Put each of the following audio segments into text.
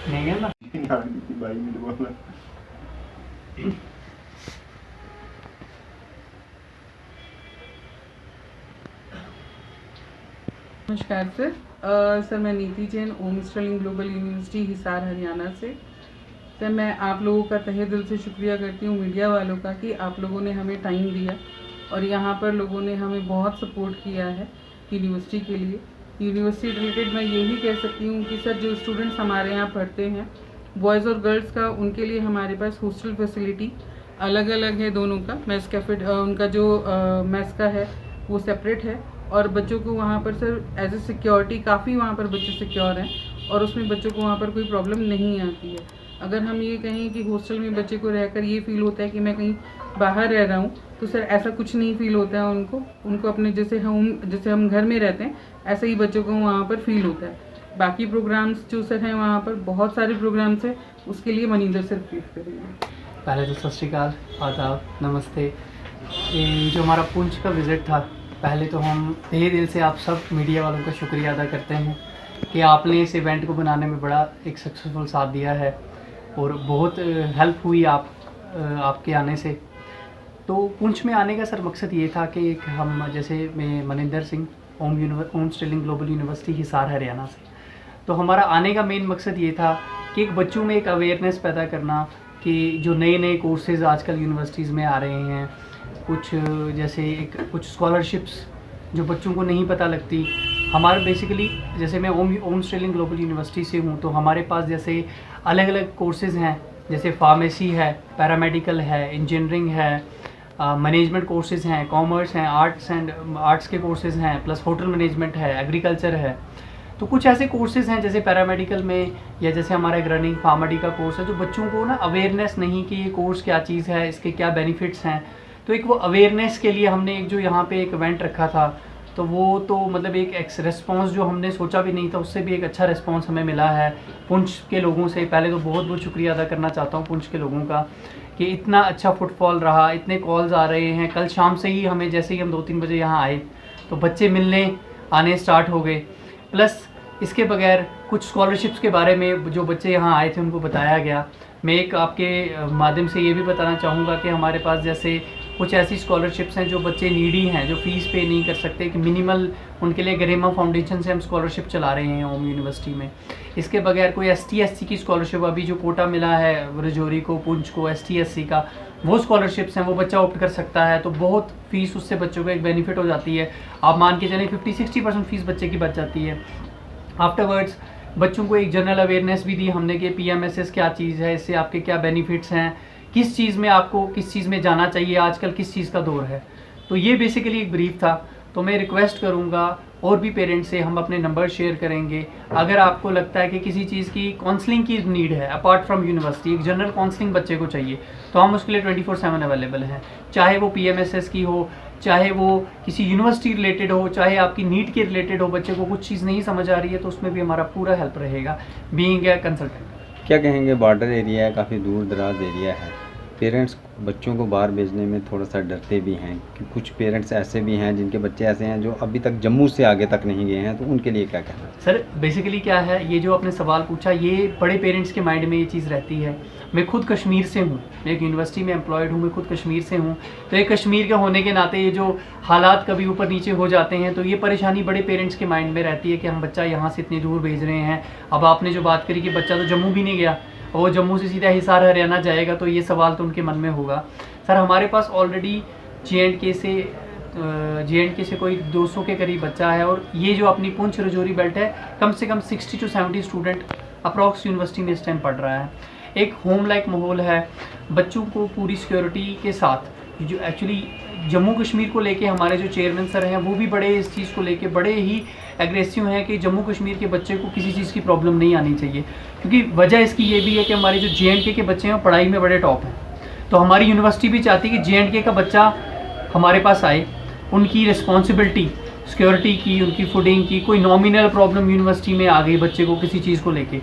नहीं है ना भाई मेरे बोला। नमस्कार सर। सर मैं Neeti Jain, Om sterling global university Hisar Haryana से। सर मैं आप लोगों का तहे दिल से शुक्रिया करती हूँ, मीडिया वालों का, कि आप लोगों ने हमें टाइम दिया और यहाँ पर लोगों ने हमें बहुत सपोर्ट किया है यूनिवर्सिटी के लिए। यूनिवर्सिटी रिलेटेड मैं यही कह सकती हूँ कि सर जो स्टूडेंट्स हमारे यहाँ पढ़ते हैं, बॉयज़ और गर्ल्स का, उनके लिए हमारे पास हॉस्टल फैसिलिटी अलग अलग है दोनों का। मेस कैफे उनका जो मेस का है वो सेपरेट है, और बच्चों को वहाँ पर सर एज ए सिक्योरिटी काफ़ी वहाँ पर बच्चे सिक्योर हैं और उसमें बच्चों को वहाँ पर कोई प्रॉब्लम नहीं आती है। अगर हम ये कहें कि हॉस्टल में बच्चे को रहकर ये फील होता है कि मैं कहीं बाहर रह रहा हूँ, तो सर ऐसा कुछ नहीं फील होता है उनको अपने जैसे हम घर में रहते हैं ऐसे ही बच्चों को वहाँ पर फील होता है। बाकी प्रोग्राम्स जो सर हैं वहाँ पर बहुत सारे प्रोग्राम्स हैं, उसके लिए मनिंदर सर ब्रीफ करेंगे। पहले तो सत श्री अकाल, आदाब, नमस्ते। ये जो हमारा पुंछ का विज़िट था, पहले तो हम तहे दिल से आप सब मीडिया वालों का शुक्रिया अदा करते हैं कि आपने इस इवेंट को बनाने में बड़ा एक सक्सेसफुल साथ दिया है और बहुत हेल्प हुई आपके आने से। तो पुंछ में आने का सर मकसद ये था कि एक हम, जैसे मैं Maninder Singh, Om sterling global university Hisar Haryana से, तो हमारा आने का मेन मकसद ये था कि एक बच्चों में एक अवेयरनेस पैदा करना कि जो नए नए कोर्सेज़ आजकल यूनिवर्सिटीज़ में आ रहे हैं, कुछ जैसे कुछ स्कॉलरशिप्स जो बच्चों को नहीं पता लगती। हमारा बेसिकली, जैसे मैं ओम स्टर्लिंग ग्लोबल यूनिवर्सिटी से हूँ, तो हमारे पास जैसे अलग अलग कोर्सेज़ हैं, जैसे फार्मेसी है, पैरामेडिकल है, इंजीनियरिंग है, मैनेजमेंट कोर्सेज़ हैं, कॉमर्स हैं, आर्ट्स के कोर्सेज़ हैं, प्लस होटल मैनेजमेंट है, एग्रीकल्चर है। तो कुछ ऐसे कोर्सेज़ हैं जैसे पैरामेडिकल में, या जैसे हमारा एक रनिंग फार्माडी का कोर्स है, जो बच्चों को ना अवेयरनेस नहीं कि ये कोर्स क्या चीज़ है, इसके क्या बेनिफिट्स हैं। तो एक वो अवेयरनेस के लिए हमने एक जो यहाँ पे एक इवेंट रखा था, तो वो तो मतलब एक रिस्पॉन्स जो हमने सोचा भी नहीं था, उससे भी एक अच्छा रिस्पॉन्स हमें मिला है पुंछ के लोगों से। पहले तो बहुत बहुत शुक्रिया अदा करना चाहता हूँ पुंछ के लोगों का कि इतना अच्छा फुटफॉल रहा, इतने कॉल्स आ रहे हैं। कल शाम से ही हमें, जैसे ही हम 2-3 बजे यहाँ आए, तो बच्चे मिलने आने स्टार्ट हो गए। प्लस इसके बगैर कुछ स्कॉलरशिप्स के बारे में जो बच्चे यहाँ आए थे उनको बताया गया। मैं एक आपके माध्यम से ये भी बताना चाहूँगा कि हमारे पास जैसे कुछ ऐसी स्कॉलरशिप्स हैं जो बच्चे नीडी हैं, जो फ़ीस पे नहीं कर सकते, कि मिनिमल उनके लिए गरिमा फाउंडेशन से हम स्कॉलरशिप चला रहे हैं ओम यूनिवर्सिटी में। इसके बगैर कोई ST/SC की स्कॉलरशिप, अभी जो कोटा मिला है रजौरी को, पुंछ को ST/SC का, वो स्कॉलरशिप्स हैं, वो बच्चा ऑप्ट कर सकता है। तो बहुत फ़ीस उससे बच्चों को एक बेनिफिट हो जाती है। आप मान के चलें 50-60% फ़ीस बच्चे की बच जाती है। आफ्टरवर्ड्स बच्चों को एक जनरल अवेयरनेस भी दी हमने कि PMSS क्या चीज़ है, इससे आपके क्या बेनिफिट्स हैं, किस चीज़ में आपको किस चीज़ में जाना चाहिए, आजकल किस चीज़ का दौर है। तो ये बेसिकली एक ब्रीफ था। तो मैं रिक्वेस्ट करूँगा और भी पेरेंट्स से, हम अपने नंबर शेयर करेंगे। अगर आपको लगता है कि किसी चीज़ की काउंसलिंग की नीड है अपार्ट फ्रॉम यूनिवर्सिटी, एक जनरल काउंसलिंग बच्चे को चाहिए, तो हम उसके लिए 24/7 अवेलेबल हैं। चाहे वो PMSS की हो, चाहे वो किसी यूनिवर्सिटी रिलेटेड हो, चाहे आपकी नीट के रिलेटेड हो, बच्चे को कुछ चीज़ नहीं समझ आ रही है, तो उसमें भी हमारा पूरा हेल्प रहेगा बीइंग ए कंसल्टेंट। क्या कहेंगे, बॉर्डर एरिया है, काफ़ी दूर दराज एरिया है, पेरेंट्स बच्चों को बाहर भेजने में थोड़ा सा डरते भी हैं कि कुछ पेरेंट्स ऐसे भी हैं जिनके बच्चे ऐसे हैं जो अभी तक जम्मू से आगे तक नहीं गए हैं, तो उनके लिए क्या कहना है? सर बेसिकली क्या है, ये जो आपने सवाल पूछा, ये बड़े पेरेंट्स के माइंड में ये चीज़ रहती है। मैं खुद कश्मीर से हूँ, मैं एक यूनिवर्सिटी में एम्प्लॉयड हूँ, मैं खुद कश्मीर से हूँ। तो ये कश्मीर के होने के नाते ये जो हालात कभी ऊपर नीचे हो जाते हैं, तो ये परेशानी बड़े पेरेंट्स के माइंड में रहती है कि हम बच्चा यहाँ से इतनी दूर भेज रहे हैं। अब आपने जो बात करी कि बच्चा तो जम्मू भी नहीं गया, वो जम्मू से सीधा हिसार हरियाणा जाएगा, तो ये सवाल तो उनके मन में होगा। सर हमारे पास ऑलरेडी J&K से कोई 200 के करीब बच्चा है, और ये जो अपनी पुंछ रजौरी बेल्ट है, कम से कम 60 to 70 स्टूडेंट अप्रॉक्स यूनिवर्सिटी में इस टाइम पढ़ रहा है। एक होम लाइक माहौल है, बच्चों को पूरी सिक्योरिटी के साथ। जो एक्चुअली जम्मू कश्मीर को लेके हमारे जो चेयरमैन सर हैं, वो भी बड़े इस चीज़ को लेके बड़े ही एग्रेसिव हैं कि जम्मू कश्मीर के बच्चे को किसी चीज़ की प्रॉब्लम नहीं आनी चाहिए। क्योंकि वजह इसकी ये भी है कि हमारे जो J&K के बच्चे हैं पढ़ाई में बड़े टॉप हैं, तो हमारी यूनिवर्सिटी भी चाहती है कि J&K का बच्चा हमारे पास आए। उनकी रिस्पॉन्सिबिलिटी सिक्योरिटी की, उनकी फूडिंग की, कोई नॉमिनल प्रॉब्लम यूनिवर्सिटी में आ गई बच्चे को किसी चीज़ को लेके,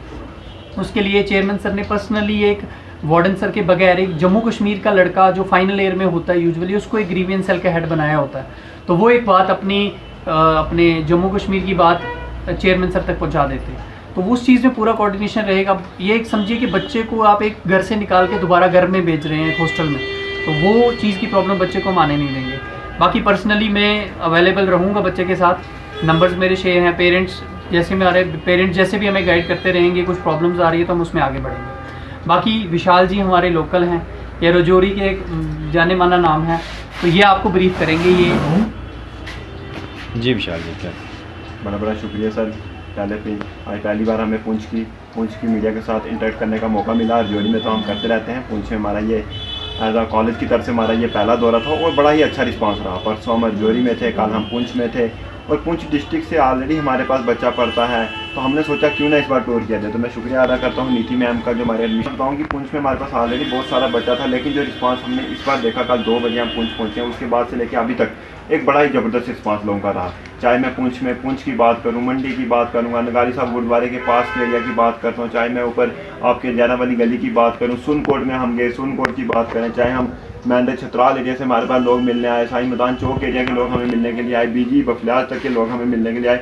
उसके लिए चेयरमैन सर ने पर्सनली एक वार्डन सर के बगैर एक जम्मू कश्मीर का लड़का जो फाइनल ईयर में होता है यूजुअली, उसको एक ग्रीवियंस सेल का हेड बनाया होता है। तो वो एक बात अपने जम्मू कश्मीर की बात चेयरमैन सर तक पहुंचा देते हैं। तो उस चीज़ में पूरा कोऑर्डिनेशन रहेगा। ये एक समझिए कि बच्चे को आप एक घर से निकाल के दोबारा घर में भेज रहे हैं हॉस्टल में, तो वो चीज़ की प्रॉब्लम बच्चे को हम आने नहीं देंगे। बाकी पर्सनली मैं अवेलेबल रहूँगा बच्चे के साथ, नंबर्स मेरे शेयर हैं। पेरेंट्स जैसे में आ रहे पेरेंट्स जैसे भी हमें गाइड करते रहेंगे, कुछ प्रॉब्लम्स आ रही है तो हम उसमें आगे बढ़ेंगे। बाकी विशाल जी हमारे लोकल हैं, ये रजौरी के एक जाने माना नाम है, तो ये आपको ब्रीफ करेंगे। ये जी विशाल जी, क्या बड़ा बड़ा शुक्रिया सर। आज पहली बार हमें पुंछ की मीडिया के साथ इंटरेक्ट करने का मौका मिला। रजौरी में तो हम करते रहते हैं, पुंछ में हमारा ये एज आ कॉलेज की तरफ से हमारा ये पहला दौरा था और बड़ा ही अच्छा रिस्पांस रहा। परसों हम रजौरी में थे, कल हम पुंछ में थे और पुंछ डिस्ट्रिक्ट से ऑलरेडी हमारे पास बच्चा पढ़ता है, तो हमने सोचा क्यों ना इस बार टूर किया जाए। तो मैं शुक्रिया अदा करता हूँ नीति मैम का जो हमारे एडमिशन बताऊँ कि पुंछ में हमारे पास ऑलरेडी बहुत सारा बच्चा था, लेकिन जो रिस्पांस हमने इस बार देखा, कल 2 बजे हम पुंछ पहुँचे हैं, उसके बाद से लेकर अभी तक एक बड़ा ही ज़बरदस्त रिस्पांस लोगों का रहा। चाहे मैं पुंछ की बात करूँ, मंडी की बात करूँ, नगारी साहब गुरुद्वारे के पास के एरिया की बात करता हूँ, चाहे मैं ऊपर आपके जैना वाली गली की बात करूँ, सुनकोट में हम गए, सुनकोट की बात करें, चाहे हम मैंडे छतराल एरिया से हमारे पास लोग मिलने आए, साई मैदान चौक एरिया के लोग हमें मिलने के लिए आए, बीजी बफलियाज तक के लोग हमें मिलने के लिए आए,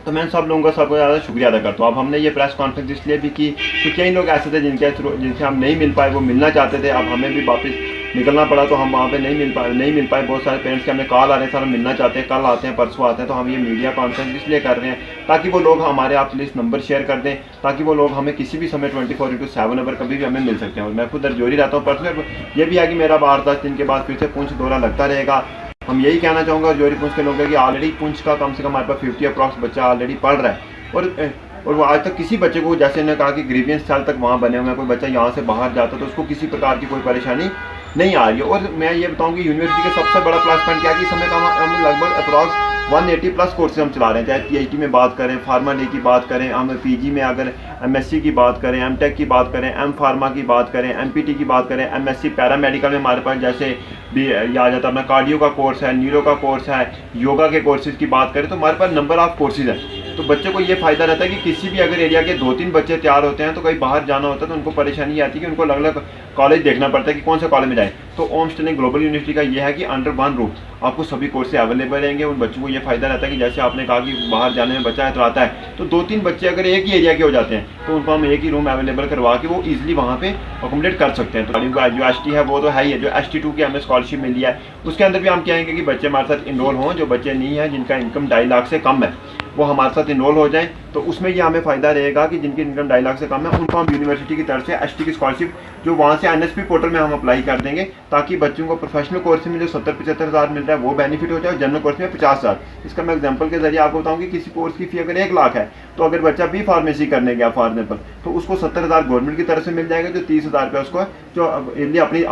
तो मैं सब लोगों का सबको ज़्यादा शुक्रिया अदा करता हूँ। अब हमने ये प्रेस कॉन्फ्रेंस इसलिए भी की कि कई लोग ऐसे थे जिनसे हम नहीं मिल पाए, वो मिलना चाहते थे, अब हमें भी वापस निकलना पड़ा तो हम वहाँ पे नहीं मिल पाए। बहुत सारे पेरेंट्स के हमें कॉल आ रहे हैं, सर हम मिलना चाहते हैं, कल आते हैं, परसों आते हैं। तो हम ये मीडिया कॉन्फ्रेंस इसलिए कर रहे हैं ताकि वो लोग हमारे आप प्लीज़ नंबर शेयर कर दें, ताकि वो लोग हमें किसी भी समय 24/7 अवर कभी भी हमें मिल सकते हैं। और मैं खुद रजौरी रहता हूँ, परसों ये भी है कि मेरा 8-10 दिन के बाद फिर से पुंछ दौरा लगता रहेगा। हम यही कहना चाहूँगा रजौरी पुंछ के लोगों कि ऑलरेडी पुंछ का कम से कम हमारे पास 50 अप्रॉक्स बच्चा ऑलरेडी पढ़ रहा है और वो आज तक किसी बच्चे को, जैसे उन्होंने कहा कि ग्रीवियंस साल तक वहाँ बने हुए हैं, कोई बच्चा यहाँ से बाहर जाता तो उसको किसी प्रकार की कोई परेशानी नहीं आ रही है। और मैं ये बताऊँ कि यूनिवर्सिटी का सबसे बड़ा प्लस पॉइंट क्या है कि इस समय का हम लगभग अप्रॉक्स 180+ कोर्सेज हम चला रहे हैं, चाहे PhD में बात करें, फार्मा डी की बात करें, हम PG में अगर MSc की बात करें, MTech की बात करें, M फार्मा की बात करें, MPT की बात करें, MSc पैरामेडिकल में हमारे पास जैसे भी ये आ जाता है अपना कार्डियो का कोर्स है, न्यूरो का कोर्स है, योगा के कोर्सेज की बात करें तो हमारे पास नंबर ऑफ कोर्सेज हैं। तो बच्चे को ये फ़ायदा रहता है कि किसी भी अगर एरिया के 2-3 बच्चे तैयार होते हैं तो कहीं बाहर जाना होता है तो उनको परेशानी आती है कि उनको अलग अलग कॉलेज देखना पड़ता है कि कौन सा कॉलेज में जाए। तो ओम स्टर्लिंग ग्लोबल यूनिवर्सिटी का ये है कि अंडर वन रूफ आपको सभी कोर्सेज अवेलेबल रहेंगे। उन बच्चों को ये फ़ायदा रहता है कि जैसे आपने कहा कि बाहर जाने में बच्चा है तो आता है, तो 2-3 बच्चे अगर एक ही एरिया के हो जाते हैं तो उनको हम एक ही रूम अवेलेबल करवा के वो ईजिली वहाँ पे अकोमोडेट कर सकते हैं। तो जो ST है वो तो है ही है, जो ST2 की हमें स्कॉलरशिप मिली है उसके अंदर भी हम कहेंगे कि बच्चे हमारे साथ इनरोल हों, जो बच्चे नहीं हैं जिनका इनकम 2.5 लाख से कम है वो हमारे साथ इनरोल हो जाएं। तो उसमें ये हमें फ़ायदा रहेगा कि जिनकी इनकम 2.5 लाख से कम है उनको हम यूनिवर्सिटी की तरफ से ST की स्कॉलरशिप जो वहाँ से NSP पोर्टल में हम अप्लाई कर देंगे, ताकि बच्चों को प्रोफेशनल कोर्स में जो 70-75 हज़ार मिल रहा है वो बेनिफिट हो जाए, जनरल कोर्स में 50 हज़ार। इसका मैं एग्जांपल के जरिए आपको बताऊँ कि किसी कोर्स की फ़ी अगर 1 लाख है तो अगर बच्चा B फार्मेसी करने गया फॉर एग्जाम्पल तो उसको 70 हज़ार गवर्नमेंट की तरफ से मिल जाएगा, जो 30 हज़ार रुपये उसको जो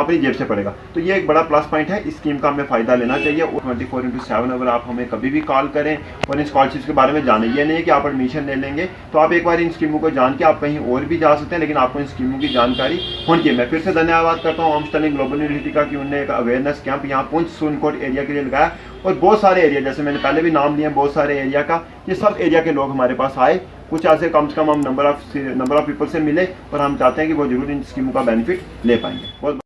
अपनी जेब से पड़ेगा। तो ये एक बड़ा प्लस पॉइंट है, इस स्कीम का हमें फ़ायदा लेना चाहिए। 24/7 अगर आप हमें कभी भी कॉल करें और इन स्कॉलरशिप के बारे में जाने, ये नहीं है कि आप एडमिशन ले लेंगे तो आप एक बार इन स्कीमों को जान के आप कहीं और भी जा सकते हैं, लेकिन आपको इन स्कीमों की जानकारी होनी चाहिए। मैं फिर से धन्यवाद करता हूँ ओम स्टर्लिंग ग्लोबल यूनिवर्सिटी का कि उन्होंने एक अवेयरनेस कैंप यहाँ पुंछ सुनकोट एरिया के लिए लगाया और बहुत सारे एरिया, जैसे मैंने पहले भी नाम लिए बहुत सारे एरिया का, ये सब एरिया के लोग हमारे पास आए। कुछ ऐसे कम से कम हम नंबर ऑफ पीपल से मिले और हम चाहते हैं कि वो जरूर इन स्कीमों का बेनिफिट ले पाएंगे। बहुत